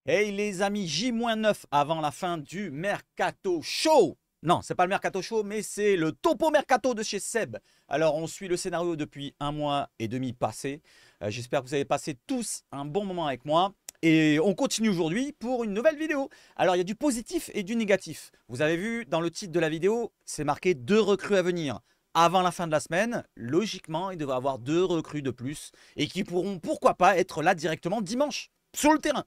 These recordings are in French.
Hey les amis, J-9 avant la fin du Mercato Show. Non, c'est pas le Mercato Show, mais c'est le Topo Mercato de chez Seb. Alors, on suit le scénario depuis 1 mois et demi passé. J'espère que vous avez passé tous un bon moment avec moi. Et on continue aujourd'hui pour une nouvelle vidéo. Alors, il y a du positif et du négatif. Vous avez vu dans le titre de la vidéo, c'est marqué 2 recrues à venir. Avant la fin de la semaine, logiquement, il devrait y avoir 2 recrues de plus et qui pourront, pourquoi pas, être là directement dimanche, sur le terrain.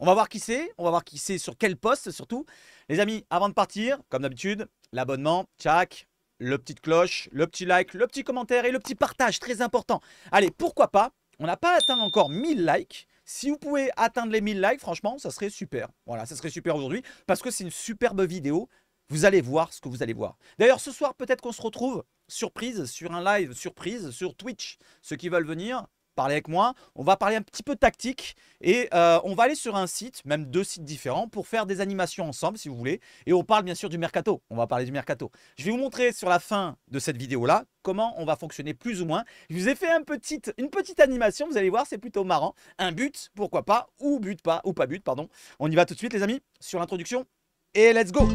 On va voir qui c'est, on va voir qui c'est sur quel poste surtout. Les amis, avant de partir, comme d'habitude, l'abonnement, tchac, le petite cloche, le petit like, le petit commentaire et le petit partage, très important. Allez, pourquoi pas, on n'a pas atteint encore 1000 likes. Si vous pouvez atteindre les 1000 likes, franchement, ça serait super. Voilà, ça serait super aujourd'hui parce que c'est une superbe vidéo. Vous allez voir ce que vous allez voir. D'ailleurs, ce soir, peut-être qu'on se retrouve surprise sur un live surprise sur Twitch. Ceux qui veulent venir, parler avec moi. On va parler un petit peu tactique et on va aller sur un site, même 2 sites différents, pour faire des animations ensemble si vous voulez. Et on parle bien sûr du mercato. On va parler du mercato. Je vais vous montrer sur la fin de cette vidéo-là comment on va fonctionner plus ou moins. Je vous ai fait une petite animation, vous allez voir, c'est plutôt marrant. Un but, pourquoi pas, ou pas but, pardon. On y va tout de suite les amis, sur l'introduction. Et let's go!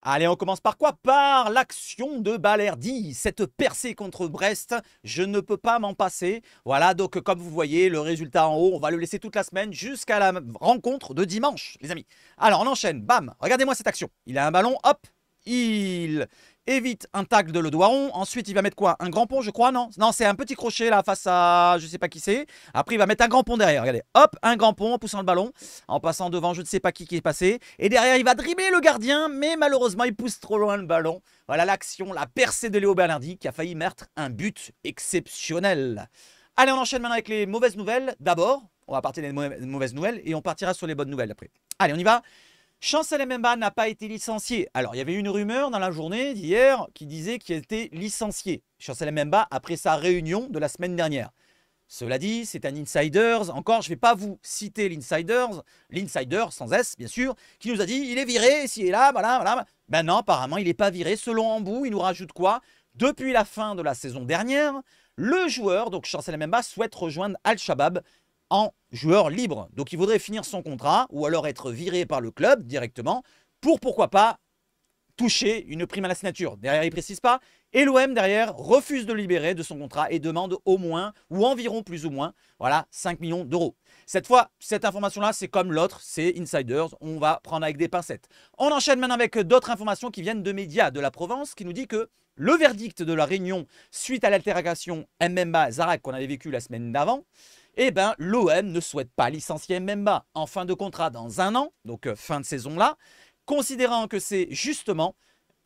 Allez, on commence par quoi? Par l'action de Balerdi. Cette percée contre Brest, je ne peux pas m'en passer. Voilà, donc comme vous voyez, le résultat en haut, on va le laisser toute la semaine jusqu'à la rencontre de dimanche, les amis. Alors, on enchaîne. Bam, regardez-moi cette action. Il a un ballon, hop, il évite un tacle de Ledoiron. Ensuite, il va mettre quoi? Un grand pont, je crois, non? Non, c'est un petit crochet là face à je sais pas qui c'est. Après, il va mettre un grand pont derrière. Regardez, hop, un grand pont en poussant le ballon, en passant devant je ne sais pas qui est passé. Et derrière, il va dribbler le gardien, mais malheureusement, il pousse trop loin le ballon. Voilà l'action, la percée de Léo Balerdi qui a failli mettre un but exceptionnel. Allez, on enchaîne maintenant avec les mauvaises nouvelles. D'abord, on va partir des mauvaises nouvelles et on partira sur les bonnes nouvelles après. Allez, on y va. Chancel Mbemba n'a pas été licencié. Alors, il y avait une rumeur dans la journée d'hier qui disait qu'il était licencié. Chancel Mbemba après sa réunion de la semaine dernière. Cela dit, c'est un insider. Encore, je ne vais pas vous citer l'insider sans S, bien sûr, qui nous a dit il est viré, ici et là, voilà. Ben non, apparemment, il n'est pas viré. Selon Ambou, il nous rajoute quoi? Depuis la fin de la saison dernière, le joueur, donc Chancel Mbemba, souhaite rejoindre Al-Shabaab en joueur libre. Donc il voudrait finir son contrat ou alors être viré par le club directement pour pourquoi pas toucher une prime à la signature. Derrière, il ne précise pas. Et l'OM, derrière, refuse de le libérer de son contrat et demande au moins, ou environ plus ou moins, voilà, 5 millions d'euros. Cette fois, cette information-là, c'est comme l'autre, c'est insiders, on va prendre avec des pincettes. On enchaîne maintenant avec d'autres informations qui viennent de médias de la Provence, qui nous dit que le verdict de la réunion suite à l'altercation Mbemba-Zarak qu'on avait vécu la semaine d'avant, eh bien, l'OM ne souhaite pas licencier Mbemba en fin de contrat dans 1 an, donc fin de saison là, considérant que c'est justement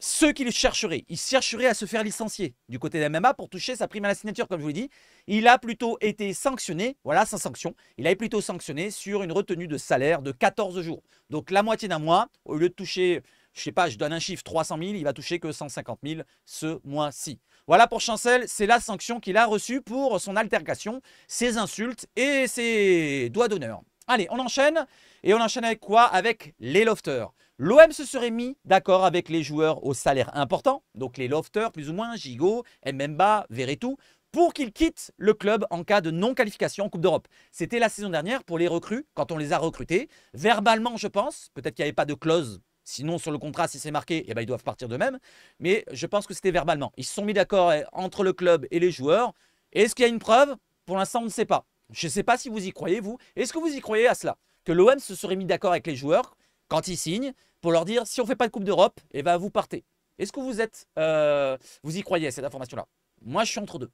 ce qu'il chercherait. Il chercherait à se faire licencier du côté de Mbemba pour toucher sa prime à la signature, comme je vous l'ai dit. Il a plutôt été sanctionné, voilà sa sanction, il a été plutôt sanctionné sur une retenue de salaire de 14 jours. Donc la moitié d'un mois, au lieu de toucher, je sais pas, je donne un chiffre, 300 000, il va toucher que 150 000 ce mois-ci. Voilà pour Chancel, c'est la sanction qu'il a reçue pour son altercation, ses insultes et ses doigts d'honneur. Allez, on enchaîne. Et on enchaîne avec quoi? Avec les lofters. L'OM se serait mis d'accord avec les joueurs au salaire important, donc les lofters plus ou moins, Gigot, Mbemba, Verretou, pour qu'ils quittent le club en cas de non-qualification en Coupe d'Europe. C'était la saison dernière pour les recrues, quand on les a recrutés. Verbalement, je pense, peut-être qu'il n'y avait pas de clause. Sinon, sur le contrat, si c'est marqué, eh ben, ils doivent partir d'eux-mêmes. Mais je pense que c'était verbalement. Ils se sont mis d'accord entre le club et les joueurs. Est-ce qu'il y a une preuve? Pour l'instant, on ne sait pas. Je ne sais pas si vous y croyez, vous. Est-ce que vous y croyez à cela? Que l'OM se serait mis d'accord avec les joueurs quand ils signent pour leur dire si on ne fait pas de Coupe d'Europe, eh ben, vous partez. Est-ce que vous y croyez à cette information-là? Moi, je suis entre deux.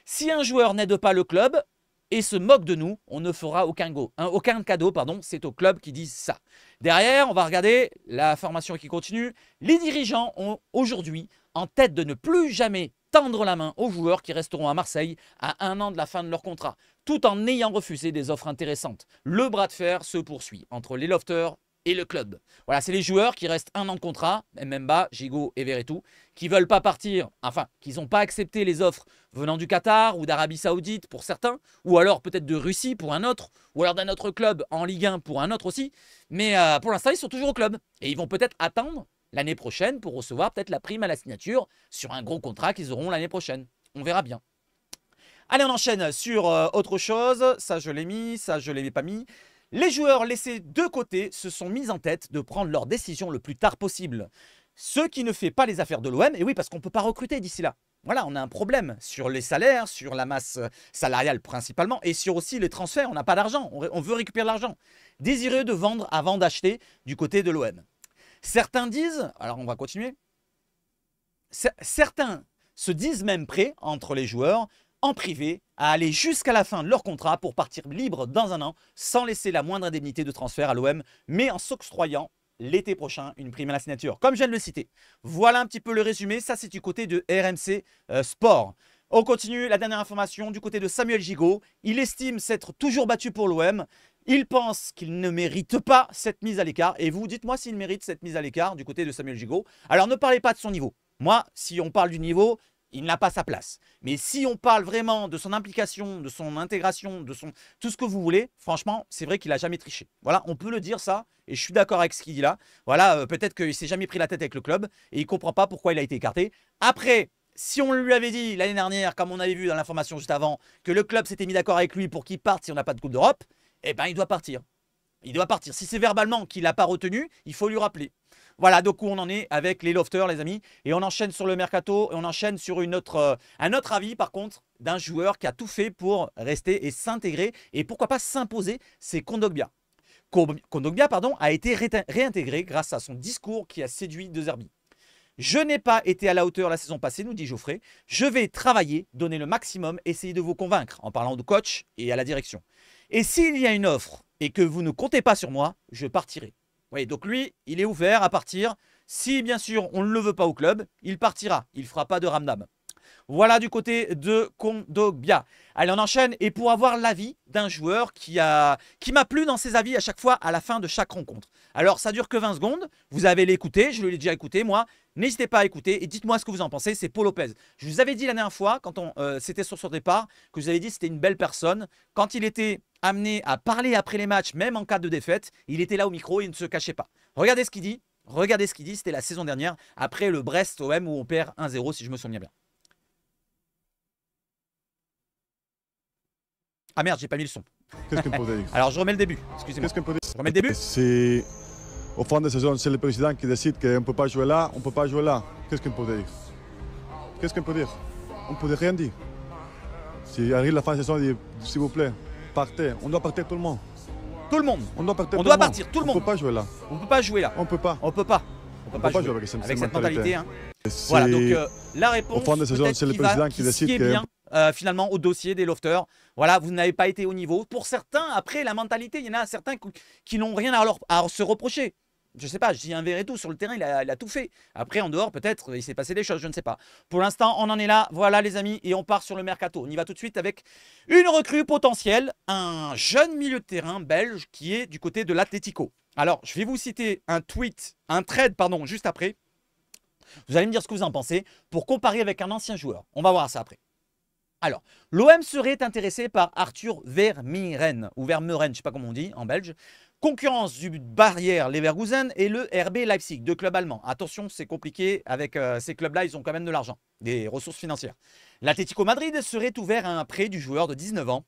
Si un joueur n'aide pas le club et se moque de nous, on ne fera aucun cadeau. C'est au club qui dit ça. Derrière, on va regarder la formation qui continue. Les dirigeants ont aujourd'hui en tête de ne plus jamais tendre la main aux joueurs qui resteront à Marseille à 1 an de la fin de leur contrat, tout en ayant refusé des offres intéressantes. Le bras de fer se poursuit entre les lofters et le club. Voilà, c'est les joueurs qui restent 1 an de contrat, Mbemba, Gigot et Verretou, qui ne veulent pas partir, enfin, qui n'ont pas accepté les offres venant du Qatar ou d'Arabie Saoudite pour certains, ou alors peut-être de Russie pour un autre, ou alors d'un autre club en Ligue 1 pour un autre aussi. Mais pour l'instant, ils sont toujours au club. Et ils vont peut-être attendre l'année prochaine pour recevoir peut-être la prime à la signature sur un gros contrat qu'ils auront l'année prochaine. On verra bien. Allez, on enchaîne sur autre chose. Ça, je l'ai mis. Ça, je ne l'ai pas mis. Les joueurs laissés de côté se sont mis en tête de prendre leurs décisions le plus tard possible. Ce qui ne fait pas les affaires de l'OM. Et oui, parce qu'on ne peut pas recruter d'ici là. Voilà, on a un problème sur les salaires, sur la masse salariale principalement, et sur aussi les transferts. On n'a pas d'argent, on veut récupérer l'argent. Désireux de vendre avant d'acheter du côté de l'OM. Certains disent, alors on va continuer, certains se disent même prêts, entre les joueurs, en privé, à aller jusqu'à la fin de leur contrat pour partir libre dans un an, sans laisser la moindre indemnité de transfert à l'OM, mais en s'octroyant l'été prochain une prime à la signature, comme je viens de le citer. Voilà un petit peu le résumé, ça c'est du côté de RMC Sport. On continue, la dernière information du côté de Samuel Gigot. Il estime s'être toujours battu pour l'OM. Il pense qu'il ne mérite pas cette mise à l'écart. Et vous, dites-moi s'il mérite cette mise à l'écart du côté de Samuel Gigot. Alors ne parlez pas de son niveau. Moi, si on parle du niveau, il n'a pas sa place. Mais si on parle vraiment de son implication, de son intégration, de son tout ce que vous voulez, franchement, c'est vrai qu'il n'a jamais triché. Voilà, on peut le dire ça, et je suis d'accord avec ce qu'il dit là. Voilà, peut-être qu'il ne s'est jamais pris la tête avec le club, et il ne comprend pas pourquoi il a été écarté. Après, si on lui avait dit l'année dernière, comme on avait vu dans l'information juste avant, que le club s'était mis d'accord avec lui pour qu'il parte si on n'a pas de Coupe d'Europe, eh ben il doit partir. Il doit partir. Si c'est verbalement qu'il n'a pas retenu, il faut lui rappeler. Voilà, donc où on en est avec les lofters, les amis. Et on enchaîne sur le mercato et on enchaîne sur un autre avis, par contre, d'un joueur qui a tout fait pour rester et s'intégrer. Et pourquoi pas s'imposer, c'est Kondogbia. Kondogbia, a été réintégré grâce à son discours qui a séduit De Zerbi. Je n'ai pas été à la hauteur la saison passée, nous dit Geoffrey. Je vais travailler, donner le maximum, essayer de vous convaincre en parlant de coach et à la direction. Et s'il y a une offre et que vous ne comptez pas sur moi, je partirai. Oui, donc lui, il est ouvert à partir. Si, bien sûr, on ne le veut pas au club, il partira. Il ne fera pas de ramdam. Voilà du côté de Kondogbia. Allez, on enchaîne. Et pour avoir l'avis d'un joueur qui m'a plu dans ses avis à chaque fois à la fin de chaque rencontre. Alors, ça dure que 20 secondes. Vous avez l'écouté. Je l'ai déjà écouté, moi. N'hésitez pas à écouter et dites-moi ce que vous en pensez. C'est Paul Lopez. Je vous avais dit la dernière fois, quand c'était sur son départ, que je vous avais dit que c'était une belle personne. Quand il était amené à parler après les matchs, même en cas de défaite, il était là au micro et il ne se cachait pas. Regardez ce qu'il dit. Regardez ce qu'il dit. C'était la saison dernière, après le Brest OM où on perd 1-0, si je me souviens bien. Ah merde, j'ai pas mis le son. Qu'est-ce qu'on peut dire? Alors je remets le début, excusez-moi. Qu'est-ce qu'on peut dire? Je remets le début. C'est au fin de saison, c'est le président qui décide qu'on ne peut pas jouer là, on ne peut pas jouer là. Qu'est-ce qu'on peut dire? Qu'est-ce qu'on peut dire? On ne peut rien dire. Si arrive la fin de saison, il dit s'il vous plaît, partez. On doit partir tout le monde. Tout le monde. On doit partir. On doit partir, tout le monde. On ne peut pas jouer là. On ne peut pas jouer là. On ne peut pas. On peut pas. On peut pas jouer avec cette mentalité. Hein. C'est Voilà, donc la réponse, au fin de saison, c'est le président qui décide est bien finalement au dossier des lofters. Voilà, vous n'avez pas été au niveau. Pour certains, après, la mentalité, il y en a certains qui n'ont rien à se reprocher. Je sais pas, je dis un verre et tout. Sur le terrain, il a tout fait. Après, en dehors, peut-être, il s'est passé des choses, je ne sais pas. Pour l'instant, on en est là. Voilà, les amis, et on part sur le mercato. On y va tout de suite avec une recrue potentielle, un jeune milieu de terrain belge qui est du côté de l'Atlético. Alors, je vais vous citer un thread, juste après. Vous allez me dire ce que vous en pensez pour comparer avec un ancien joueur. On va voir ça après. Alors, l'OM serait intéressé par Arthur Vermeuren, ou Vermeuren, je ne sais pas comment on dit en belge. Concurrence du Bayer Leverkusen et le RB Leipzig, deux clubs allemands. Attention, c'est compliqué, avec ces clubs-là, ils ont quand même de l'argent, des ressources financières. L'Atlético Madrid serait ouvert à un prêt du joueur de 19 ans,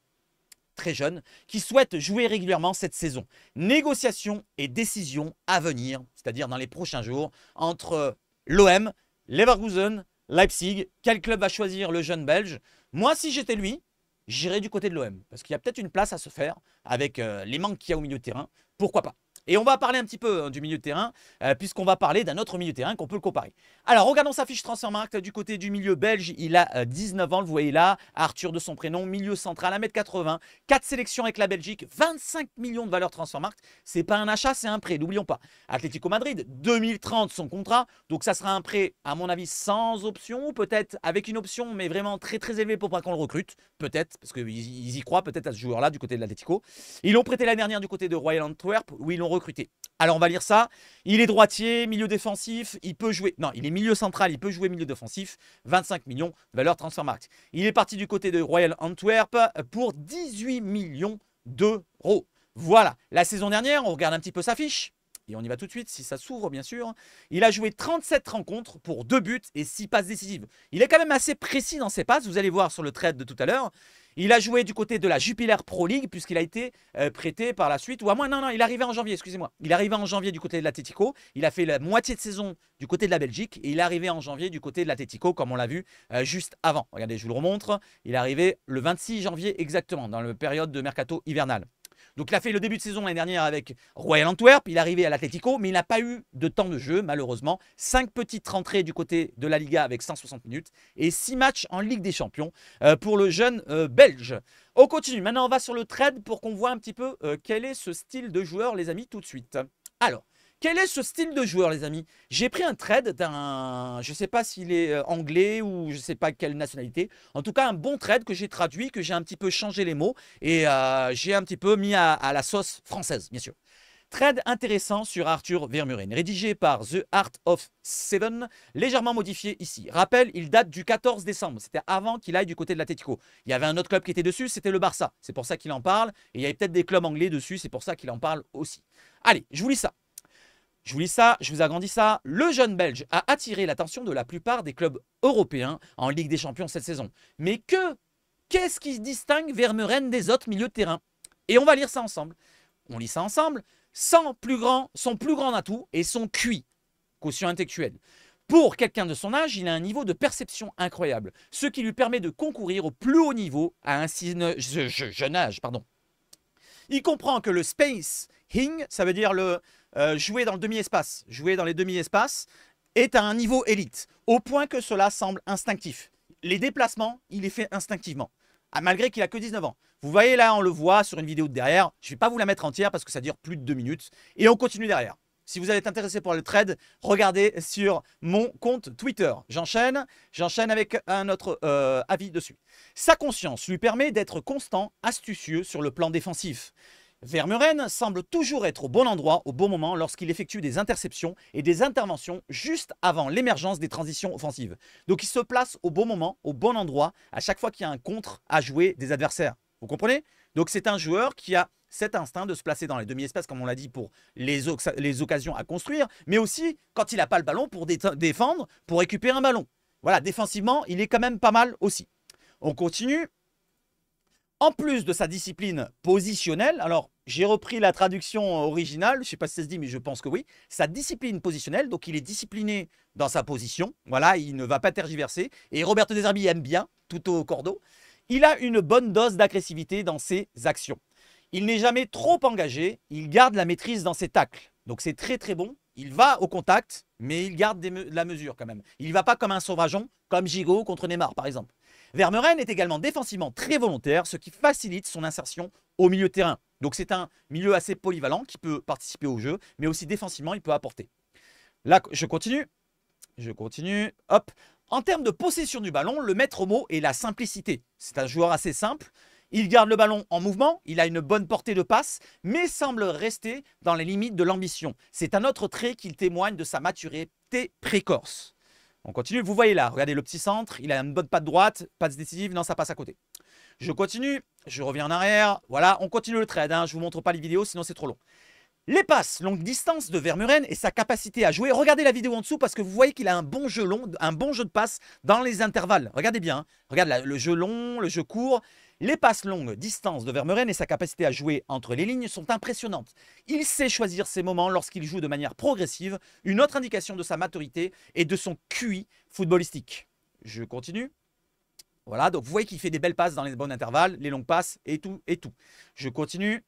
très jeune, qui souhaite jouer régulièrement cette saison. Négociations et décisions à venir, c'est-à-dire dans les prochains jours, entre l'OM, Leverkusen, Leipzig. Quel club va choisir le jeune belge? Moi, si j'étais lui, j'irais du côté de l'OM. Parce qu'il y a peut-être une place à se faire avec les manques qu'il y a au milieu de terrain. Pourquoi pas? Et on va parler un petit peu du milieu de terrain, puisqu'on va parler d'un autre milieu de terrain qu'on peut le comparer. Alors, regardons sa fiche Transfermarkt du côté du milieu belge. Il a 19 ans, vous voyez là. Arthur de son prénom, milieu central, 1m80. 4 sélections avec la Belgique, 25 millions de valeur Transfermarkt. C'est pas un achat, c'est un prêt, n'oublions pas. Atlético Madrid, 2030 son contrat. Donc, ça sera un prêt, à mon avis, sans option, ou peut-être avec une option, mais vraiment très très élevée pour pas qu'on le recrute. Peut-être, parce qu'ils y croient peut-être à ce joueur-là du côté de l'Atlético. Ils l'ont prêté l'année dernière du côté de Royal Antwerp, où ils l'ont recruté. Alors on va lire ça. Il est droitier, milieu défensif, il peut jouer. Non, il est milieu central, il peut jouer milieu défensif. 25 millions, valeur Transfermarkt. Il est parti du côté de Royal Antwerp pour 18 millions d'euros. Voilà. La saison dernière, on regarde un petit peu sa fiche. et on y va tout de suite, si ça s'ouvre bien sûr. Il a joué 37 rencontres pour 2 buts et 6 passes décisives. Il est quand même assez précis dans ses passes, vous allez voir sur le trade de tout à l'heure. Il a joué du côté de la Jupiler Pro League puisqu'il a été prêté par la suite. Ou à moins, non, il est arrivé en janvier, excusez-moi. Il est arrivé en janvier du côté de l'Atlético. Il a fait la moitié de saison du côté de la Belgique. Et il est arrivé en janvier du côté de l'Atlético, comme on l'a vu juste avant. Regardez, je vous le remontre. Il est arrivé le 26 janvier exactement, dans la période de mercato hivernal. Donc il a fait le début de saison l'année dernière avec Royal Antwerp, il est arrivé à l'Atlético, mais il n'a pas eu de temps de jeu malheureusement. 5 petites rentrées du côté de la Liga avec 160 minutes et 6 matchs en Ligue des Champions pour le jeune belge. On continue, maintenant on va sur le trade pour qu'on voit un petit peu quel est ce style de joueur les amis tout de suite. Alors, quel est ce style de joueur les amis? J'ai pris un trade d'un, je ne sais pas s'il est anglais ou je ne sais pas quelle nationalité. En tout cas un bon trade que j'ai traduit, que j'ai un petit peu changé les mots et j'ai un petit peu mis à la sauce française bien sûr. Trade intéressant sur Arthur Vermeuren, rédigé par The Art of Seven, légèrement modifié ici. Rappel, il date du 14 décembre, c'était avant qu'il aille du côté de l'Atlético. Il y avait un autre club qui était dessus, c'était le Barça, c'est pour ça qu'il en parle. Et il y avait peut-être des clubs anglais dessus, c'est pour ça qu'il en parle aussi. Allez, je vous lis ça. Je vous lis ça, je vous agrandis ça. Le jeune Belge a attiré l'attention de la plupart des clubs européens en Ligue des Champions cette saison. Mais qu'est-ce qui distingue Vermeuren des autres milieux de terrain? Et on va lire ça ensemble. On lit ça ensemble. Son plus grand atout est son QI, quotient intellectuel. Pour quelqu'un de son âge, il a un niveau de perception incroyable, ce qui lui permet de concourir au plus haut niveau à un jeune âge. Il comprend que le spacing, ça veut dire le jouer dans le demi-espace, jouer dans les demi-espaces, est à un niveau élite, au point que cela semble instinctif. Les déplacements, il les fait instinctivement, malgré qu'il a que 19 ans. Vous voyez là, on le voit sur une vidéo de derrière. Je ne vais pas vous la mettre entière parce que ça dure plus de 2 minutes. Et on continue derrière. Si vous êtes intéressé pour le trade, regardez sur mon compte Twitter. J'enchaîne avec un autre avis dessus. Sa conscience lui permet d'être constant, astucieux sur le plan défensif. Vermeuren semble toujours être au bon endroit, au bon moment, lorsqu'il effectue des interceptions et des interventions juste avant l'émergence des transitions offensives. Donc il se place au bon moment, au bon endroit, à chaque fois qu'il y a un contre à jouer des adversaires. Vous comprenez? Donc c'est un joueur qui a cet instinct de se placer dans les demi-espaces, comme on l'a dit, pour les occasions à construire, mais aussi quand il n'a pas le ballon pour défendre, pour récupérer un ballon. Voilà, défensivement, il est quand même pas mal aussi. On continue. En plus de sa discipline positionnelle, alors j'ai repris la traduction originale, je ne sais pas si ça se dit, mais je pense que oui, sa discipline positionnelle, donc il est discipliné dans sa position, voilà, il ne va pas tergiverser, et Roberto De Zerbi aime bien, tout au cordeau. Il a une bonne dose d'agressivité dans ses actions. Il n'est jamais trop engagé, il garde la maîtrise dans ses tacles, donc c'est très très bon. Il va au contact, mais il garde la mesure quand même. Il ne va pas comme un sauvageon, comme Gigot contre Neymar par exemple. Vermeuren est également défensivement très volontaire, ce qui facilite son insertion au milieu de terrain. Donc c'est un milieu assez polyvalent qui peut participer au jeu, mais aussi défensivement, il peut apporter. Là, je continue. Hop. En termes de possession du ballon, le maître mot est la simplicité. C'est un joueur assez simple. Il garde le ballon en mouvement, il a une bonne portée de passe, mais semble rester dans les limites de l'ambition. C'est un autre trait qui témoigne de sa maturité précoce. On continue, vous voyez là, regardez le petit centre, il a une bonne patte droite, passe décisive, non ça passe à côté. Je continue, je reviens en arrière, voilà, on continue le trade, je ne vous montre pas les vidéos sinon c'est trop long. Les passes longue distance de Vermeuren et sa capacité à jouer, regardez la vidéo en dessous parce que vous voyez qu'il a un bon jeu long, un bon jeu de passe dans les intervalles. Regardez bien, regarde le jeu long, le jeu court. Les passes longue distance de Vermeuren et sa capacité à jouer entre les lignes sont impressionnantes. Il sait choisir ses moments lorsqu'il joue de manière progressive, une autre indication de sa maturité et de son QI footballistique. Je continue. Voilà, donc vous voyez qu'il fait des belles passes dans les bons intervalles, les longues passes et tout. Je continue.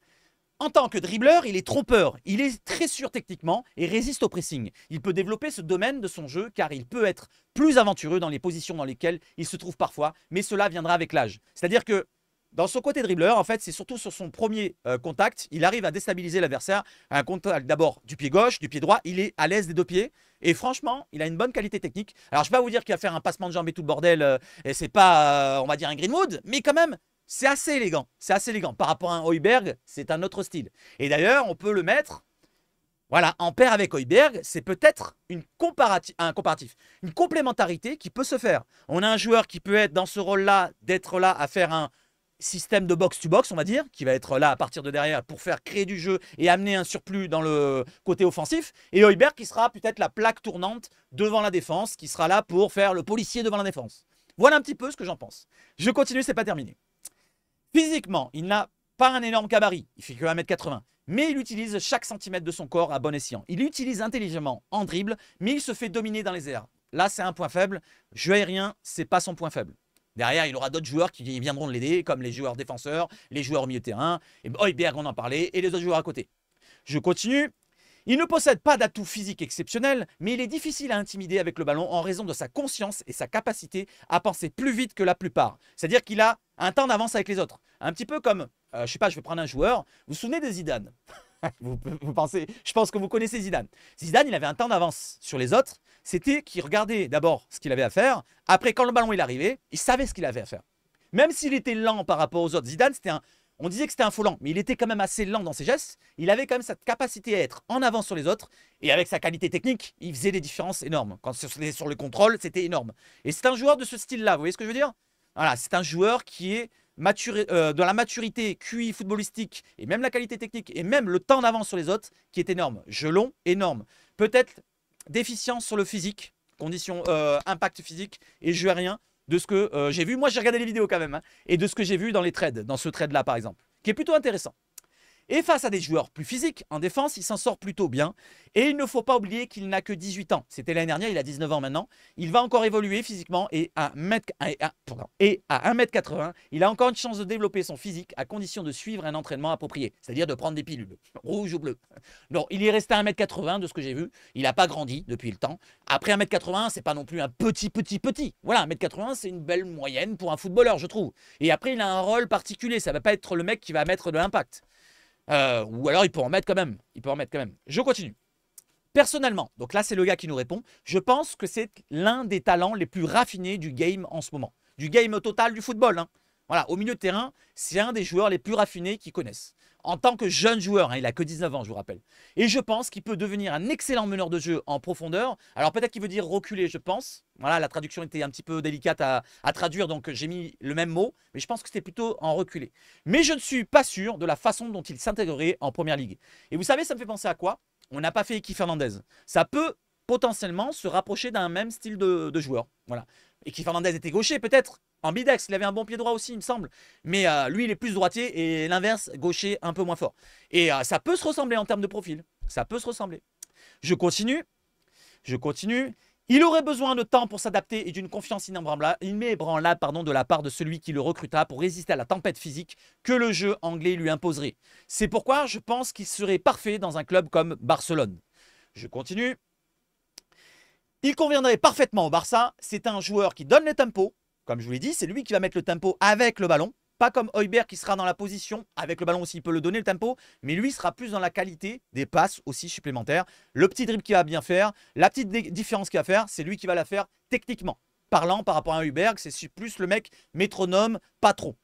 En tant que dribbleur, il est trompeur. Il est très sûr techniquement et résiste au pressing. Il peut développer ce domaine de son jeu car il peut être plus aventureux dans les positions dans lesquelles il se trouve parfois, mais cela viendra avec l'âge. C'est-à-dire que dans son côté dribbleur, en fait, c'est surtout sur son premier contact, il arrive à déstabiliser l'adversaire. Un contact d'abord du pied gauche, du pied droit, il est à l'aise des deux pieds. Et franchement, il a une bonne qualité technique. Alors, je ne vais pas vous dire qu'il va faire un passement de jambes et tout le bordel, et c'est pas, on va dire, un Greenwood, mais quand même, c'est assez élégant. C'est assez élégant. Par rapport à un Højbjerg, c'est un autre style. Et d'ailleurs, on peut le mettre, voilà, en paire avec Højbjerg, c'est peut-être un comparatif, une complémentarité qui peut se faire. On a un joueur qui peut être dans ce rôle-là, d'être là à faire un système de box-to-box, on va dire, qui va être là à partir de derrière pour faire créer du jeu et amener un surplus dans le côté offensif. Et Højbjerg qui sera peut-être la plaque tournante devant la défense, qui sera là pour faire le policier devant la défense. Voilà un petit peu ce que j'en pense. Je continue, c'est pas terminé. Physiquement, il n'a pas un énorme gabarit, il fait que 1m80. Mais il utilise chaque centimètre de son corps à bon escient. Il utilise intelligemment en dribble, mais il se fait dominer dans les airs. Là, c'est un point faible. Jeu aérien, c'est pas son point faible. Derrière, il aura d'autres joueurs qui viendront l'aider, comme les joueurs défenseurs, les joueurs au milieu de terrain, et Højbjerg, on en parlait, et les autres joueurs à côté. Je continue. Il ne possède pas d'atout physique exceptionnel, mais il est difficile à intimider avec le ballon en raison de sa conscience et sa capacité à penser plus vite que la plupart. C'est-à-dire qu'il a un temps d'avance avec les autres. Un petit peu comme, je sais pas, je vais prendre un joueur. Vous vous souvenez de Zidane? vous pensez, je pense que vous connaissez Zidane. Zidane, il avait un temps d'avance sur les autres. C'était qu'il regardait d'abord ce qu'il avait à faire. Après, quand le ballon il arrivait, il savait ce qu'il avait à faire. Même s'il était lent par rapport aux autres. Zidane, on disait que c'était un faux lent, mais il était quand même assez lent dans ses gestes. Il avait quand même cette capacité à être en avance sur les autres. Et avec sa qualité technique, il faisait des différences énormes. Quand sur le contrôle, c'était énorme. Et c'est un joueur de ce style-là, vous voyez ce que je veux dire? Voilà, c'est un joueur qui est dans la maturité QI footballistique et même la qualité technique et même le temps d'avance sur les autres qui est énorme. Jeu long, énorme. Peut-être déficience sur le physique, condition impact physique et jeu aérien de ce que j'ai vu. Moi, j'ai regardé les vidéos quand même, hein, et de ce que j'ai vu dans les trades, dans ce trade-là par exemple, qui est plutôt intéressant. Et face à des joueurs plus physiques, en défense, il s'en sort plutôt bien. Et il ne faut pas oublier qu'il n'a que 18 ans. C'était l'année dernière, il a 19 ans maintenant. Il va encore évoluer physiquement et à 1m80, il a encore une chance de développer son physique à condition de suivre un entraînement approprié. C'est-à-dire de prendre des pilules, rouge ou bleu. Non, il est resté à 1m80 de ce que j'ai vu. Il n'a pas grandi depuis le temps. Après 1m80, c'est pas non plus un petit. Voilà, 1m80, c'est une belle moyenne pour un footballeur, je trouve. Et après, il a un rôle particulier. Ça ne va pas être le mec qui va mettre de l'impact. Ou alors il peut en mettre quand même. Je continue. Personnellement, donc là c'est le gars qui nous répond, je pense que c'est l'un des talents les plus raffinés du game en ce moment. Du game total du football. Hein. Voilà, au milieu de terrain, c'est un des joueurs les plus raffinés qu'ils connaissent. En tant que jeune joueur, hein, il a que 19 ans, je vous rappelle. Et je pense qu'il peut devenir un excellent meneur de jeu en profondeur. Alors peut-être qu'il veut dire reculer, je pense. Voilà, la traduction était un petit peu délicate à traduire, donc j'ai mis le même mot. Mais je pense que c'était plutôt en reculer. Mais je ne suis pas sûr de la façon dont il s'intégrerait en Première Ligue. Et vous savez, ça me fait penser à quoi? On n'a pas fait Eki Fernandez. Ça peut potentiellement se rapprocher d'un même style de joueur. Voilà. Eki Fernandez était gaucher peut-être. Ambidex, il avait un bon pied droit aussi, il me semble. Mais lui, il est plus droitier et l'inverse, gaucher, un peu moins fort. Et ça peut se ressembler en termes de profil. Ça peut se ressembler. Je continue. Il aurait besoin de temps pour s'adapter et d'une confiance inébranlable de la part de celui qui le recruta pour résister à la tempête physique que le jeu anglais lui imposerait. C'est pourquoi je pense qu'il serait parfait dans un club comme Barcelone. Je continue. Il conviendrait parfaitement au Barça. C'est un joueur qui donne les tempos. Comme je vous l'ai dit, c'est lui qui va mettre le tempo avec le ballon. Pas comme Højbjerg qui sera dans la position, avec le ballon aussi, il peut le donner le tempo, mais lui sera plus dans la qualité des passes aussi supplémentaires. Le petit dribble qu'il va bien faire, la petite différence qu'il va faire, c'est lui qui va la faire techniquement. Parlant par rapport à Højbjerg, c'est plus le mec métronome, pas trop.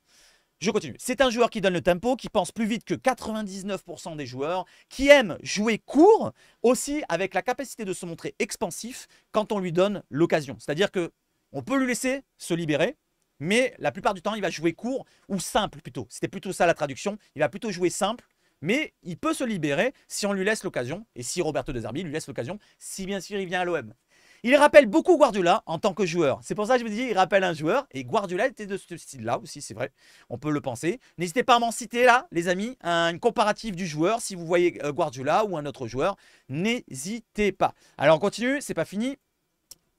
Je continue. C'est un joueur qui donne le tempo, qui pense plus vite que 99% des joueurs, qui aime jouer court, aussi avec la capacité de se montrer expansif quand on lui donne l'occasion. C'est-à-dire que on peut lui laisser se libérer, mais la plupart du temps, il va jouer court ou simple plutôt. C'était plutôt ça la traduction. Il va plutôt jouer simple, mais il peut se libérer si on lui laisse l'occasion, et si Roberto De Zerbi lui laisse l'occasion, si bien sûr il vient à l'OM. Il rappelle beaucoup Guardiola en tant que joueur. C'est pour ça que je me dis, il rappelle un joueur, et Guardiola était de ce style-là aussi, c'est vrai. On peut le penser. N'hésitez pas à m'en citer là, les amis, une comparative du joueur. Si vous voyez Guardiola ou un autre joueur, n'hésitez pas. Alors on continue, c'est pas fini.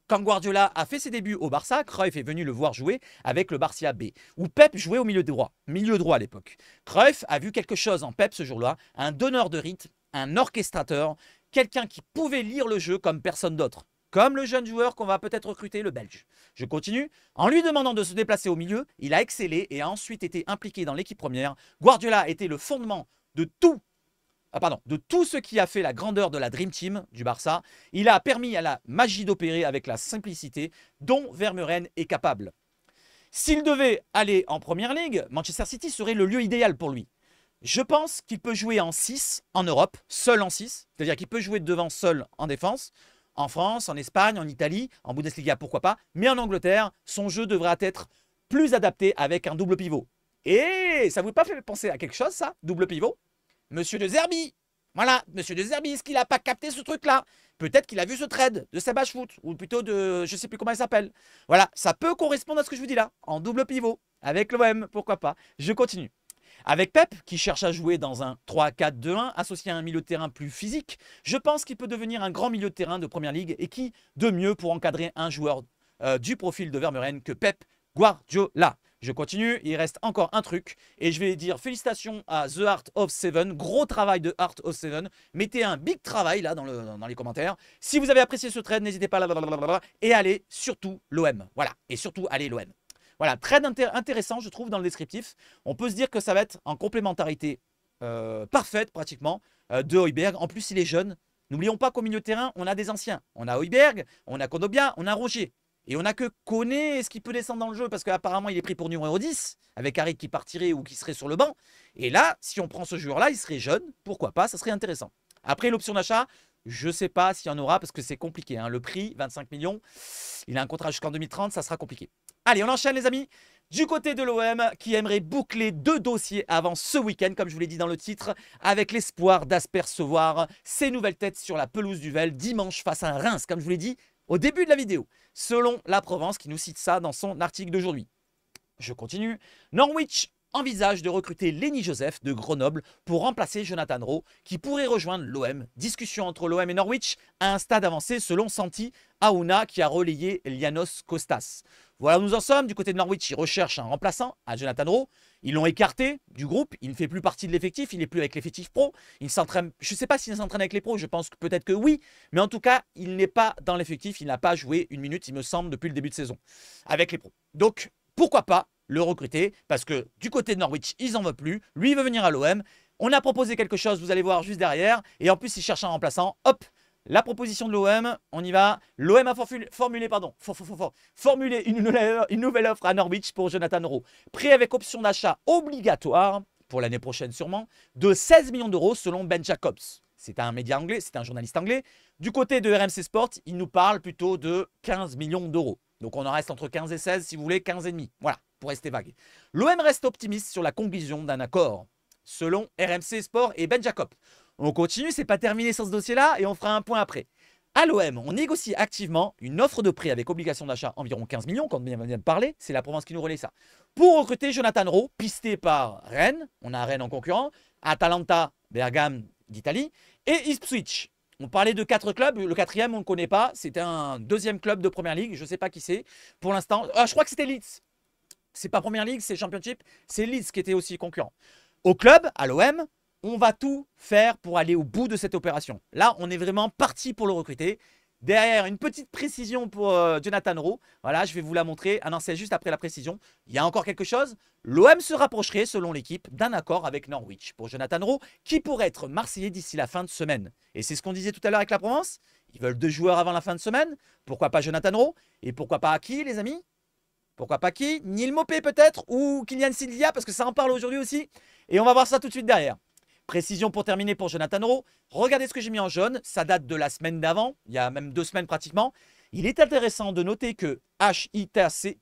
Quand Guardiola a fait ses débuts au Barça, Cruyff est venu le voir jouer avec le Barça B, où Pep jouait au milieu droit à l'époque. Cruyff a vu quelque chose en Pep ce jour-là, un donneur de rythme, un orchestrateur, quelqu'un qui pouvait lire le jeu comme personne d'autre. Comme le jeune joueur qu'on va peut-être recruter, le Belge. Je continue. En lui demandant de se déplacer au milieu, il a excellé et a ensuite été impliqué dans l'équipe première. Guardiola était le fondement de tout ce qui a fait la grandeur de la Dream Team du Barça. Il a permis à la magie d'opérer avec la simplicité dont Vermeuren est capable. S'il devait aller en Première Ligue, Manchester City serait le lieu idéal pour lui. Je pense qu'il peut jouer en 6 en Europe, seul en 6. C'est-à-dire qu'il peut jouer devant seul en défense. En France, en Espagne, en Italie, en Bundesliga, pourquoi pas. Mais en Angleterre, son jeu devra être plus adapté avec un double pivot. Et ça vous pas fait penser à quelque chose, ça? Double pivot. Monsieur De Zerbi. Voilà, Monsieur De Zerbi, est-ce qu'il n'a pas capté ce truc-là? Peut-être qu'il a vu ce trade de Sebach Foot, ou plutôt de, je sais plus comment il s'appelle. Voilà, ça peut correspondre à ce que je vous dis là, en double pivot, avec l'OM, pourquoi pas. Je continue. Avec Pep, qui cherche à jouer dans un 3-4-2-1, associé à un milieu de terrain plus physique, je pense qu'il peut devenir un grand milieu de terrain de Première Ligue, et qui, de mieux pour encadrer un joueur du profil de Vermeuren que Pep Guardiola. Je continue, il reste encore un truc et je vais dire félicitations à The Art of Seven, gros travail de Art of Seven. Mettez un big travail là dans les commentaires. Si vous avez apprécié ce trade, n'hésitez pas et allez surtout l'OM. Voilà, et surtout allez l'OM. Voilà, trade intéressant je trouve dans le descriptif. On peut se dire que ça va être en complémentarité parfaite pratiquement de Højbjerg. En plus il est jeune. N'oublions pas qu'au milieu de terrain, on a des anciens. On a Højbjerg, on a Kondogbia, on a Rogier. Et on n'a que Koné, est-ce qu'il peut descendre dans le jeu? Parce qu'apparemment, il est pris pour numéro 10, avec Harit qui partirait ou qui serait sur le banc. Et là, si on prend ce joueur-là, il serait jeune. Pourquoi pas? Ça serait intéressant. Après, l'option d'achat, je ne sais pas s'il y en aura parce que c'est compliqué. Hein. Le prix, 25 millions. Il a un contrat jusqu'en 2030, ça sera compliqué. Allez, on enchaîne les amis. Du côté de l'OM, qui aimerait boucler 2 dossiers avant ce week-end, comme je vous l'ai dit dans le titre, avec l'espoir d'apercevoir ses nouvelles têtes sur la pelouse du Vel dimanche face à Reims, comme je vous l'ai dit au début de la vidéo, selon la Provence qui nous cite ça dans son article d'aujourd'hui. Je continue. Norwich envisage de recruter Lenny Joseph de Grenoble pour remplacer Jonathan Rowe qui pourrait rejoindre l'OM. Discussion entre l'OM et Norwich à un stade avancé selon Santi Aouna qui a relayé Lianos Kostas. Voilà où nous en sommes. Du côté de Norwich, ils recherchent un remplaçant à Jonathan Rowe. Ils l'ont écarté du groupe. Il ne fait plus partie de l'effectif. Il n'est plus avec l'effectif pro. Il s'entraîne. Je ne sais pas s'il s'entraîne avec les pros. Je pense que peut-être que oui. Mais en tout cas, il n'est pas dans l'effectif. Il n'a pas joué une minute, il me semble, depuis le début de saison avec les pros. Donc, pourquoi pas le recruter? Parce que du côté de Norwich, ils n'en veulent plus. Lui, il veut venir à l'OM. On a proposé quelque chose, vous allez voir juste derrière. Et en plus, il cherche un remplaçant. Hop! La proposition de l'OM, on y va. L'OM a formulé une nouvelle offre à Norwich pour Jonathan Rowe. Prêt avec option d'achat obligatoire, pour l'année prochaine sûrement, de 16 millions d'euros selon Ben Jacobs. C'est un média anglais, c'est un journaliste anglais. Du côté de RMC Sport, il nous parle plutôt de 15 millions d'euros. Donc on en reste entre 15 et 16, si vous voulez, 15 et demi. Voilà, pour rester vague. L'OM reste optimiste sur la conclusion d'un accord, selon RMC Sport et Ben Jacobs. On continue, c'est pas terminé sur ce dossier-là et on fera un point après. À l'OM, on négocie activement une offre de prêt avec obligation d'achat environ 15 millions, quand on vient de parler, c'est la Provence qui nous relaie ça, pour recruter Jonathan Rowe, pisté par Rennes, on a Rennes en concurrent, Atalanta, Bergame d'Italie, et Ipswich. On parlait de 4 clubs, le 4e on ne le connaît pas, c'était un 2e club de Première Ligue, je ne sais pas qui c'est, pour l'instant, je crois que c'était Leeds. C'est pas Première Ligue, c'est Championship, c'est Leeds qui était aussi concurrent. Au club, à l'OM, on va tout faire pour aller au bout de cette opération. Là, on est vraiment parti pour le recruter. Derrière, une petite précision pour Jonathan Rowe. Voilà, je vais vous la montrer. Ah non, c'est juste après la précision. Il y a encore quelque chose. L'OM se rapprocherait, selon l'équipe, d'un accord avec Norwich pour Jonathan Rowe, qui pourrait être marseillais d'ici la fin de semaine. Et c'est ce qu'on disait tout à l'heure avec la Provence. Ils veulent 2 joueurs avant la fin de semaine. Pourquoi pas Jonathan Rowe? Et pourquoi pas qui, les amis? Pourquoi pas qui? Neil Maupay peut-être? Ou Kylian Sildia, parce que ça en parle aujourd'hui aussi. Et on va voir ça tout de suite derrière. Précision pour terminer pour Jonathan Rowe. Regardez ce que j'ai mis en jaune. Ça date de la semaine d'avant. Il y a même 2 semaines pratiquement. Il est intéressant de noter que HITC,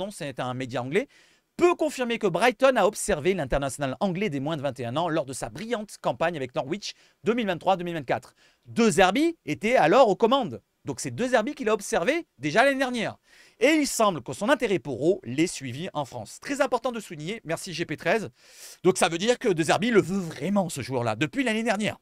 c'est un média anglais, peut confirmer que Brighton a observé l'international anglais des moins de 21 ans lors de sa brillante campagne avec Norwich 2023-2024. De Zerbi étaient alors aux commandes. Donc c'est De Zerbi qu'il a observé déjà l'année dernière. Et il semble que son intérêt pour Rowe l'ait suivi en France. Très important de souligner, merci GP13. Donc ça veut dire que De Zerbi le veut vraiment ce joueur-là, depuis l'année dernière.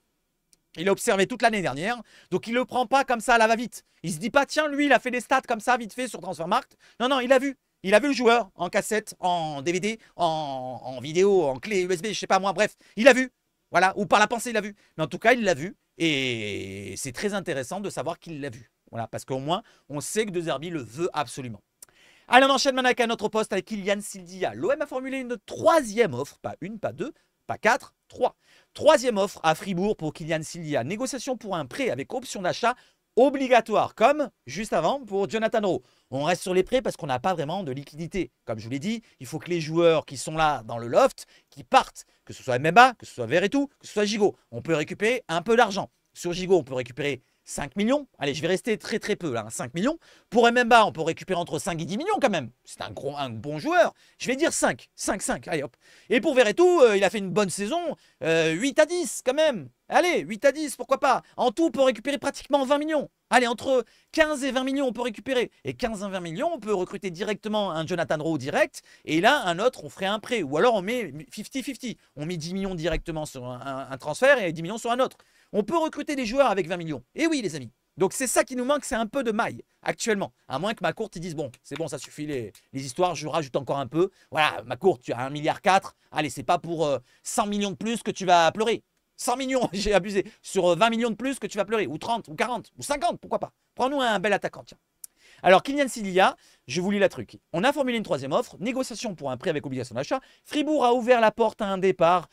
Il a observé toute l'année dernière, donc il ne le prend pas comme ça à la va-vite. Il ne se dit pas, tiens, lui, il a fait des stats comme ça, vite fait, sur Transfermarkt. Non, non, il a vu. Il a vu le joueur en cassette, en DVD, en vidéo, en clé USB, je sais pas moi, bref, il a vu. Voilà, ou par la pensée, il l'a vu. Mais en tout cas, il l'a vu. Et c'est très intéressant de savoir qu'il l'a vu. Voilà, parce qu'au moins, on sait que De Zerbi le veut absolument. Allez, on enchaîne maintenant avec un autre poste avec Kylian Sildia. L'OM a formulé une 3e offre, pas une, pas 2, pas 4, 3. 3e offre à Fribourg pour Kylian Sildia. Négociation pour un prêt avec option d'achat obligatoire, comme juste avant pour Jonathan Rowe. On reste sur les prêts parce qu'on n'a pas vraiment de liquidité. Comme je vous l'ai dit, il faut que les joueurs qui sont là dans le loft, qui partent, que ce soit Mbemba, que ce soit Verretou, que ce soit Gigot, on peut récupérer un peu d'argent. Sur Gigot, on peut récupérer 5 millions. Allez, je vais rester très très peu là, 5 millions. Pour Mbemba, on peut récupérer entre 5 et 10 millions quand même. C'est un bon joueur. Je vais dire 5. 5, 5. Allez hop. Et pour Verretou, il a fait une bonne saison. 8 à 10 quand même. Allez, 8 à 10, pourquoi pas. En tout, on peut récupérer pratiquement 20 millions. Allez, entre 15 et 20 millions, on peut récupérer. Et 15 et 20 millions, on peut recruter directement un Jonathan Rowe direct. Et là, un autre, on ferait un prêt. Ou alors, on met 50-50. On met 10 millions directement sur un transfert et 10 millions sur un autre. On peut recruter des joueurs avec 20 millions. Et oui, les amis. Donc, c'est ça qui nous manque, c'est un peu de maille actuellement. À moins que McCourt, ils disent, bon, c'est bon, ça suffit les histoires, je rajoute encore un peu. Voilà, McCourt, tu as 1,4 milliard. Allez, c'est pas pour 100 millions de plus que tu vas pleurer. 100 millions, j'ai abusé. Sur 20 millions de plus que tu vas pleurer. Ou 30, ou 40, ou 50, pourquoi pas. Prends-nous un bel attaquant, tiens. Alors, Kylian Silia, je vous lis la truc. On a formulé une troisième offre. Négociation pour un prêt avec obligation d'achat. Fribourg a ouvert la porte à un départ.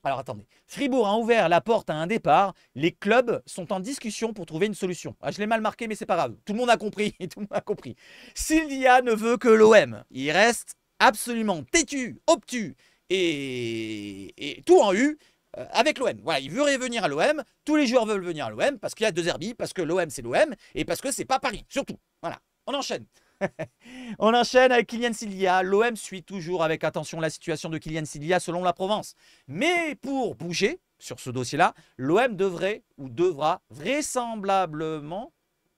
Alors, attendez. Fribourg a ouvert la porte à un départ. Les clubs sont en discussion pour trouver une solution. Ah, je l'ai mal marqué, mais c'est pas grave. Tout le monde a compris. Tout le monde a compris. Silia ne veut que l'OM. Il reste absolument têtu, obtus et tout en U avec l'OM. Voilà, il veut revenir à l'OM. Tous les joueurs veulent venir à l'OM parce qu'il y a 2 Herbie, parce que l'OM c'est l'OM et parce que c'est pas Paris, surtout. Voilà, on enchaîne. On enchaîne avec Kylian Silia. L'OM suit toujours avec attention la situation de Kylian Silia selon la Provence. Mais pour bouger sur ce dossier-là, l'OM devrait ou devra vraisemblablement,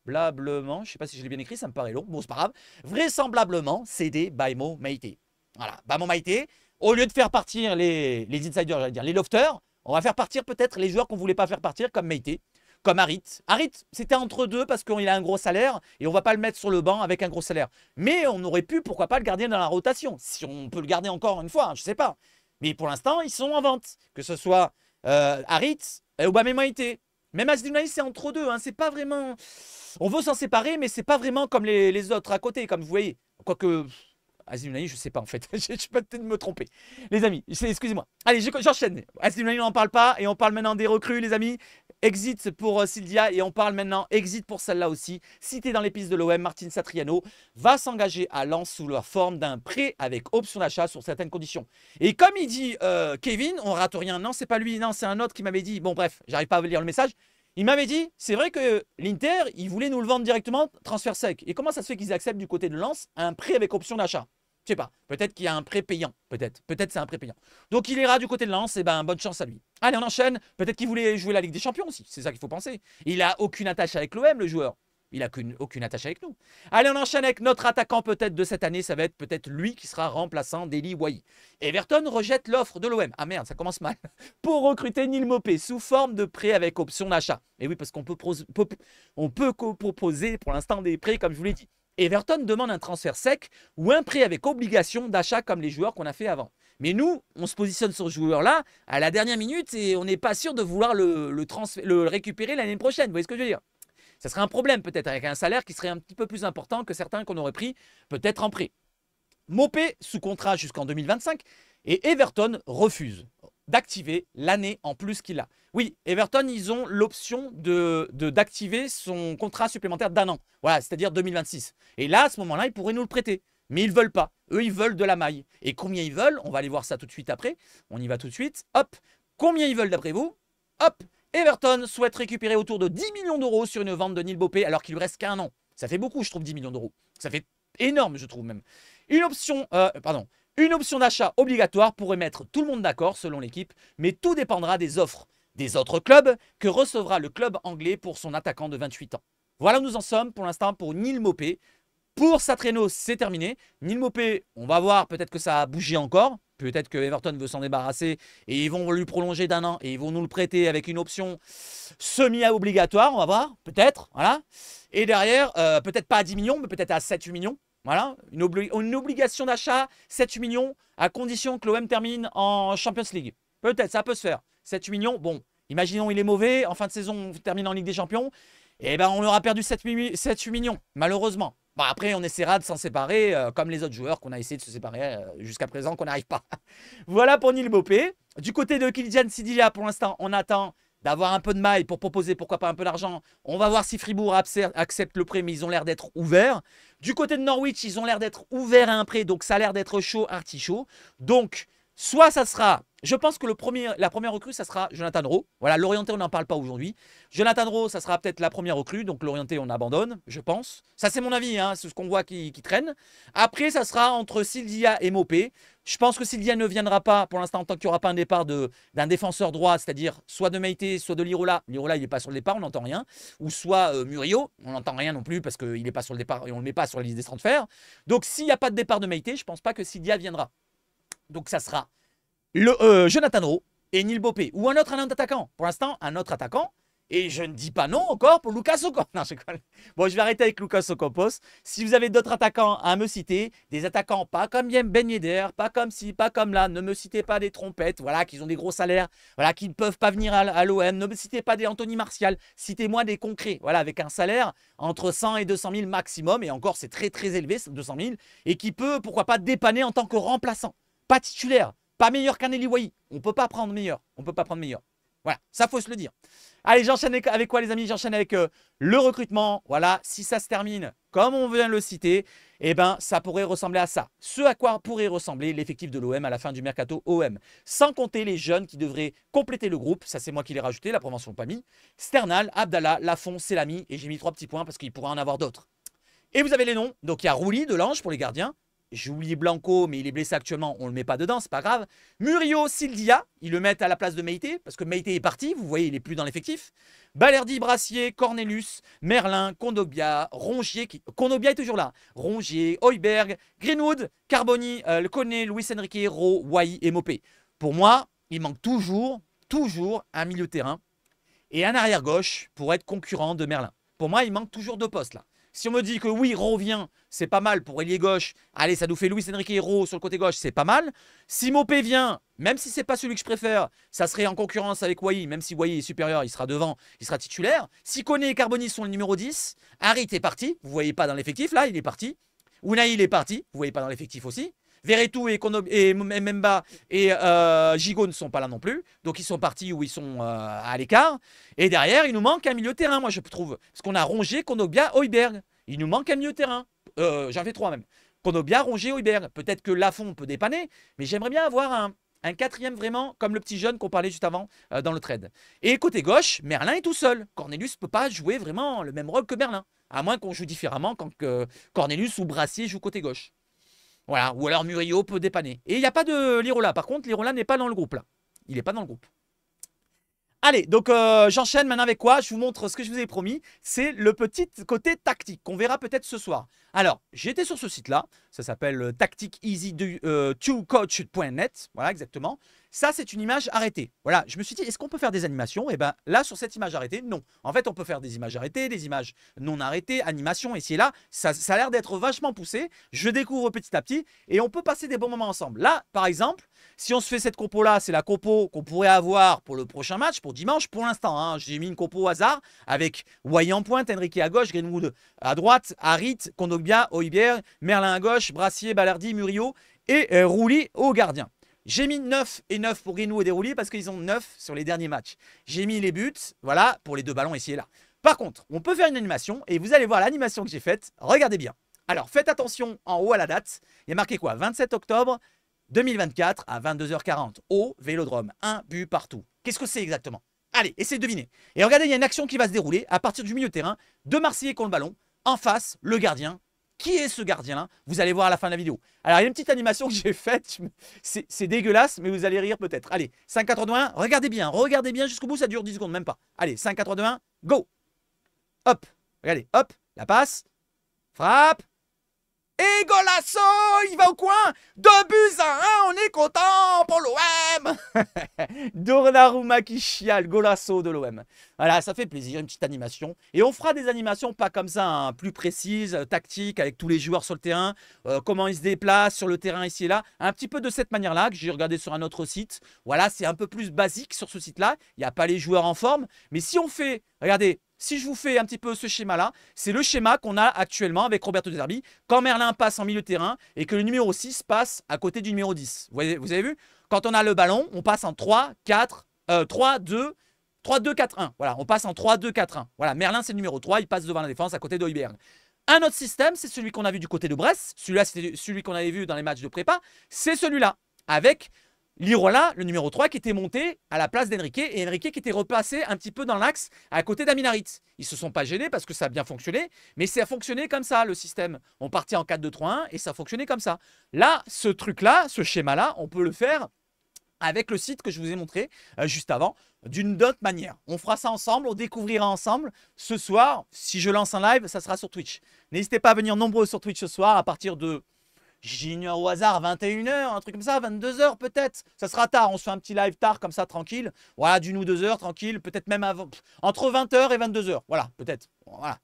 je ne sais pas si je l'ai bien écrit, ça me paraît long, bon c'est pas grave, vraisemblablement céder Baimo Maïté. Voilà, Baimo Maïté, au lieu de faire partir les insiders, j'allais dire les lofters, on va faire partir peut-être les joueurs qu'on ne voulait pas faire partir comme Maïté. Comme Harit. Harit, c'était entre deux parce qu'il a un gros salaire et on ne va pas le mettre sur le banc avec un gros salaire. Mais on aurait pu, pourquoi pas, le garder dans la rotation. Si on peut le garder encore une fois, hein, je ne sais pas. Mais pour l'instant, ils sont en vente. Que ce soit Harit et Aubameyang Maïté. Même Asdounaï, c'est entre deux. Hein, c'est pas vraiment... On veut s'en séparer, mais c'est pas vraiment comme les autres à côté, comme vous voyez. Quoique... Asdounaï, je sais pas en fait. Je peux peut-être me tromper. Les amis, excusez-moi. Allez, j'enchaîne. Asdounaï, on n'en parle pas. Et on parle maintenant des recrues, les amis. Exit pour Sildia et on parle maintenant exit pour celle-là aussi. Cité dans les pistes de l'OM, Martin Satriano va s'engager à Lens sous la forme d'un prêt avec option d'achat sur certaines conditions. Et comme il dit Kevin, on rate rien. Non, c'est pas lui, non, c'est un autre qui m'avait dit. Bon, bref, j'arrive pas à lire le message. Il m'avait dit, c'est vrai que l'Inter, il voulait nous le vendre directement, transfert sec. Et comment ça se fait qu'ils acceptent du côté de Lens un prêt avec option d'achat? Je sais pas, peut-être qu'il y a un prêt payant, peut-être c'est un prêt payant. Donc il ira du côté de Lens, et ben bonne chance à lui. Allez, on enchaîne, peut-être qu'il voulait jouer la Ligue des Champions aussi, c'est ça qu'il faut penser. Il a aucune attache avec l'OM, le joueur. Il n'a aucune attache avec nous. Allez, on enchaîne avec notre attaquant peut-être de cette année, ça va être peut-être lui qui sera remplaçant d'Eli Wahi. Everton rejette l'offre de l'OM. Ah merde, ça commence mal. Pour recruter Neil Maupay sous forme de prêt avec option d'achat. Et oui, parce qu'on peut proposer pour l'instant des prêts comme je vous l'ai dit. Everton demande un transfert sec ou un prêt avec obligation d'achat comme les joueurs qu'on a fait avant. Mais nous, on se positionne sur ce joueur-là à la dernière minute et on n'est pas sûr de vouloir le récupérer l'année prochaine. Vous voyez ce que je veux dire? Ça serait un problème peut-être avec un salaire qui serait un petit peu plus important que certains qu'on aurait pris peut-être en prêt. Maupay sous contrat jusqu'en 2025 et Everton refuse d'activer l'année en plus qu'il a. Oui, Everton, ils ont l'option d'activer son contrat supplémentaire d'1 an. Voilà, c'est-à-dire 2026. Et là, à ce moment-là, ils pourraient nous le prêter. Mais ils ne veulent pas. Eux, ils veulent de la maille. Et combien ils veulent? On va aller voir ça tout de suite après. On y va tout de suite. Hop. Combien ils veulent d'après vous? Hop. Everton souhaite récupérer autour de 10 millions d'euros sur une vente de Neil Maupay alors qu'il lui reste qu'un an. Ça fait beaucoup, je trouve, 10 millions d'euros. Ça fait énorme, je trouve même. Une option d'achat obligatoire pourrait mettre tout le monde d'accord selon l'équipe, mais tout dépendra des offres des autres clubs que recevra le club anglais pour son attaquant de 28 ans. Voilà où nous en sommes pour l'instant pour Neil Maupay. Pour Satriano, c'est terminé. Neil Maupay, on va voir, peut-être que ça a bougé encore. Peut-être que Everton veut s'en débarrasser et ils vont lui prolonger d'1 an et ils vont nous le prêter avec une option semi-obligatoire, on va voir, peut-être, voilà. Et derrière, peut-être pas à 10 millions, mais peut-être à 7-8 millions. Voilà, une obligation d'achat, 7-8 millions, à condition que l'OM termine en Champions League. Peut-être, ça peut se faire. 7-8 millions, bon, imaginons il est mauvais, en fin de saison, on termine en Ligue des Champions, et ben on aura perdu 7-8 millions, malheureusement. Bon, après, on essaiera de s'en séparer, comme les autres joueurs qu'on a essayé de se séparer jusqu'à présent, qu'on n'arrive pas. Voilà pour Neil Maupay. Du côté de Kylian Sidia, pour l'instant, on attend d'avoir un peu de maille pour proposer, pourquoi pas, un peu d'argent. On va voir si Fribourg accepte le prêt, mais ils ont l'air d'être ouverts. Du côté de Norwich, ils ont l'air d'être ouverts à un prêt, donc ça a l'air d'être chaud, artichaut. Donc, Soit ça sera, je pense que la première recrue, ça sera Jonathan Rowe. Voilà, l'orienté, on n'en parle pas aujourd'hui. Jonathan Rowe, ça sera peut-être la première recrue, donc l'orienté, on abandonne, je pense. Ça, c'est mon avis, hein, c'est ce qu'on voit qui traîne. Après, ça sera entre Sildia et Mopé. Je pense que Sildia ne viendra pas pour l'instant, tant qu'il n'y aura pas un départ d'un défenseur droit, c'est-à-dire soit de Meïté, soit de Lirola. Lirola, il n'est pas sur le départ, on n'entend rien. Ou soit Murillo, on n'entend rien non plus parce qu'il n'est pas sur le départ et on ne le met pas sur la liste des transferts. Donc, s'il n'y a pas de départ de Meïté, je ne pense pas que Sildia viendra. Donc ça sera Jonathan Rowe et Neil Bopé. Ou un autre attaquant. Pour l'instant, un autre attaquant. Et je ne dis pas non encore pour Lucas Ocampos. Non, je déconne. Bon, je vais arrêter avec Lucas Ocampos. Si vous avez d'autres attaquants à me citer, des attaquants pas comme Ben Yedder, pas comme ci, pas comme là, ne me citez pas des trompettes, voilà, qui ont des gros salaires, voilà, qui ne peuvent pas venir à l'OM. Ne me citez pas des Anthony Martial. Citez-moi des concrets, voilà, avec un salaire entre 100 et 200 000 maximum. Et encore, c'est très très élevé, 200 000. Et qui peut, pourquoi pas, dépanner en tant que remplaçant. Pas titulaire, pas meilleur qu'un Eli Wahi. On ne peut pas prendre meilleur. On ne peut pas prendre meilleur. Voilà, ça faut se le dire. Allez, j'enchaîne avec quoi les amis? J'enchaîne avec le recrutement. Voilà, si ça se termine comme on vient de le citer, eh ben, ça pourrait ressembler à ça. Ce à quoi pourrait ressembler l'effectif de l'OM à la fin du mercato OM. Sans compter les jeunes qui devraient compléter le groupe. Ça, c'est moi qui l'ai rajouté, la prévention pas mis. Sternal, Abdallah, Lafont, Selami. Et j'ai mis 3 petits points parce qu'il pourrait en avoir d'autres. Et vous avez les noms. Donc, il y a Rouli de l'Ange pour les gardiens. J'ai oublié Blanco, mais il est blessé actuellement, on ne le met pas dedans, c'est pas grave. Murillo, Sildia, ils le mettent à la place de Meïté, parce que Meïté est parti, vous voyez, il n'est plus dans l'effectif. Balerdi, Brassier, Cornelius, Merlin, Kondogbia, Rongier, Kondogbia est toujours là. Rongier, Heuberg, Greenwood, Carboni, Le Koné, Luis Enrique, Ro, Wahi et Mopé. Pour moi, il manque toujours un milieu de terrain et un arrière gauche pour être concurrent de Merlin. Pour moi, il manque toujours 2 postes là. Si on me dit que oui, revient, c'est pas mal pour ailier gauche. Allez, ça nous fait Luis Enrique Hero sur le côté gauche, c'est pas mal. Si Mopé vient, même si c'est pas celui que je préfère, ça serait en concurrence avec Wahi. Même si Wahi est supérieur, il sera devant, il sera titulaire. Si Koné et Carboni sont le numéro 10, Harit est parti. Vous voyez pas dans l'effectif, là, il est parti. Unai, il est parti. Vous voyez pas dans l'effectif aussi. Verretou et Memba et Gigot ne sont pas là non plus. Donc ils sont partis où ils sont à l'écart. Et derrière, il nous manque un milieu de terrain, moi je trouve. Parce qu'on a Rongier, Kondogbia, Heuberg. Il nous manque un milieu de terrain. J'en fais 3 même. Kondogbia, Rongier, Heuberg. Peut-être que Lafont peut dépanner. Mais j'aimerais bien avoir un quatrième vraiment, comme le petit jeune qu'on parlait juste avant dans le trade. Et côté gauche, Merlin est tout seul. Cornelius ne peut pas jouer vraiment le même rôle que Merlin. À moins qu'on joue différemment quand Cornelius ou Brassier jouent côté gauche. Voilà, ou alors Murillo peut dépanner. Et il n'y a pas de Lirola. Par contre, Lirola n'est pas dans le groupe là. Il n'est pas dans le groupe. Allez, donc j'enchaîne maintenant avec quoi? Je vous montre ce que je vous ai promis. C'est le petit côté tactique qu'on verra peut-être ce soir. Alors, j'étais sur ce site-là. Ça s'appelle tacticeasy2coach.net. Voilà, exactement. Ça, c'est une image arrêtée. Voilà, je me suis dit, est-ce qu'on peut faire des animations? Et bien là, sur cette image arrêtée, non. En fait, on peut faire des images arrêtées, des images non arrêtées, animations ici et là. Ça a l'air d'être vachement poussé. Je découvre petit à petit et on peut passer des bons moments ensemble. Là, par exemple, si on se fait cette compo-là, c'est la compo qu'on pourrait avoir pour le prochain match, pour dimanche. Pour l'instant, hein, j'ai mis une compo au hasard avec Wahi en pointe, Enrique à gauche, Greenwood à droite, Harit, Kondogbia, Heuberg, Merlin à gauche, Brassier, Balerdi, Murillo et Rouli au gardien. J'ai mis 9 et 9 pour Greenwood et Rouli parce qu'ils ont 9 sur les derniers matchs. J'ai mis les buts, voilà, pour les 2 ballons ici et là. Par contre, on peut faire une animation et vous allez voir l'animation que j'ai faite. Regardez bien. Alors, faites attention en haut à la date. Il y a marqué quoi? 27 octobre 2024 à 22h40 au Vélodrome. 1 but partout. Qu'est-ce que c'est exactement? Allez, essayez de deviner. Et regardez, il y a une action qui va se dérouler à partir du milieu de terrain. 2 Marseillais qui ont le ballon. En face, le gardien. Qui est ce gardien-là? Vous allez voir à la fin de la vidéo. Alors, il y a une petite animation que j'ai faite. C'est dégueulasse, mais vous allez rire peut-être. Allez, 5, 4, 3, 2, 1. Regardez bien jusqu'au bout. Ça dure 10 secondes, même pas. Allez, 5, 4, 3, 2, 1. Go! Hop! Regardez, hop! La passe. Frappe. Et golasso! Il va au coin! 2 buts à 1. On est content pour l'OM! Donnarumma qui chiale. Golasso de l'OM. Voilà, ça fait plaisir, une petite animation. Et on fera des animations pas comme ça, hein, plus précises, tactiques, avec tous les joueurs sur le terrain, comment ils se déplacent sur le terrain ici et là. Un petit peu de cette manière-là, que j'ai regardé sur un autre site. Voilà, c'est un peu plus basique sur ce site-là. Il n'y a pas les joueurs en forme. Mais si on fait, regardez, si je vous fais un petit peu ce schéma-là, c'est le schéma qu'on a actuellement avec Roberto De Zerbi. Quand Merlin passe en milieu de terrain et que le numéro 6 passe à côté du numéro 10. Vous avez vu? Quand on a le ballon, on passe en 3, 4, 3, 2, 4, 1. Voilà, on passe en 3, 2, 4, 1. Voilà, Merlin, c'est le numéro 3, il passe devant la défense à côté de Heuberg. Un autre système, c'est celui qu'on a vu du côté de Brest. Celui-là, c'est celui qu'on avait vu dans les matchs de prépa. C'est celui-là, avec Lirola, le numéro 3, qui était monté à la place d'Enrique et Enrique qui était repassé un petit peu dans l'axe à côté d'Aminarit. Ils se sont pas gênés parce que ça a bien fonctionné, mais ça a fonctionné comme ça le système. On partit en 4-2-3-1 et ça fonctionnait comme ça. Là, ce truc-là, ce schéma-là, on peut le faire avec le site que je vous ai montré juste avant, d'une autre manière. On fera ça ensemble, on découvrira ensemble. Ce soir, si je lance un live, ça sera sur Twitch. N'hésitez pas à venir nombreux sur Twitch ce soir à partir de... J'ignore au hasard, 21h, un truc comme ça, 22h peut-être. Ça sera tard, on se fait un petit live tard comme ça, tranquille. Voilà, d'une ou 2 heures, tranquille. Peut-être même avant, entre 20h et 22h. Voilà, peut-être. Voilà.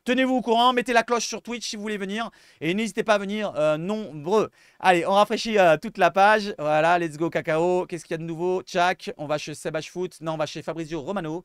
Tenez-vous au courant, mettez la cloche sur Twitch si vous voulez venir. Et n'hésitez pas à venir nombreux. Allez, on rafraîchit toute la page. Voilà, let's go cacao. Qu'est-ce qu'il y a de nouveau? Tchac, on va chez Sebash Foot. Non, on va chez Fabrizio Romano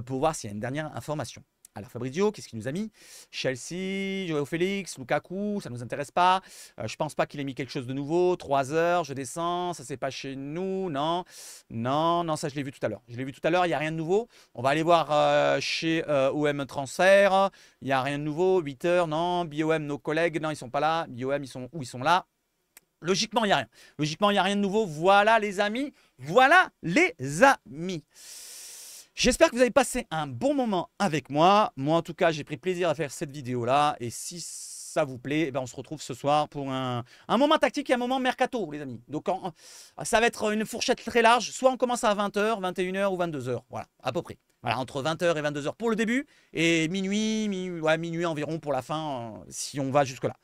pour voir s'il y a une dernière information. Alors Fabrizio, qu'est-ce qu'il nous a mis? Chelsea, Joao Félix, Lukaku, ça ne nous intéresse pas. Je pense pas qu'il ait mis quelque chose de nouveau. 3 heures, je descends, ça c'est pas chez nous, non. Non, ça je l'ai vu tout à l'heure. Je l'ai vu tout à l'heure, il n'y a rien de nouveau. On va aller voir chez OM Transfert. Il n'y a rien de nouveau. 8 heures, non. BOM, nos collègues, non, ils sont pas là. BOM, ils sont où? Ils sont là. Logiquement, il n'y a rien. Logiquement, il n'y a rien de nouveau. Voilà les amis. Voilà les amis. J'espère que vous avez passé un bon moment avec moi. Moi, en tout cas, j'ai pris plaisir à faire cette vidéo-là. Et si ça vous plaît, eh ben, on se retrouve ce soir pour un moment tactique et un moment mercato, les amis. Donc, ça va être une fourchette très large. Soit on commence à 20h, 21h ou 22h. Voilà, à peu près. Voilà, entre 20h et 22h pour le début. Et minuit environ pour la fin, si on va jusque-là.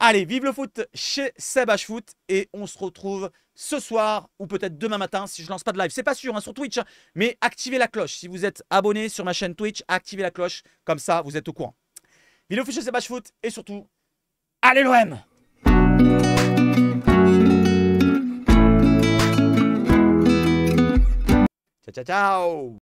Allez, vive le foot chez Sebash Foot et on se retrouve ce soir ou peut-être demain matin si je lance pas de live. C'est pas sûr hein, sur Twitch, mais activez la cloche. Si vous êtes abonné sur ma chaîne Twitch, activez la cloche. Comme ça, vous êtes au courant. Vive le foot chez Sebash Foot et surtout, allez l'OM! Ciao, ciao, ciao!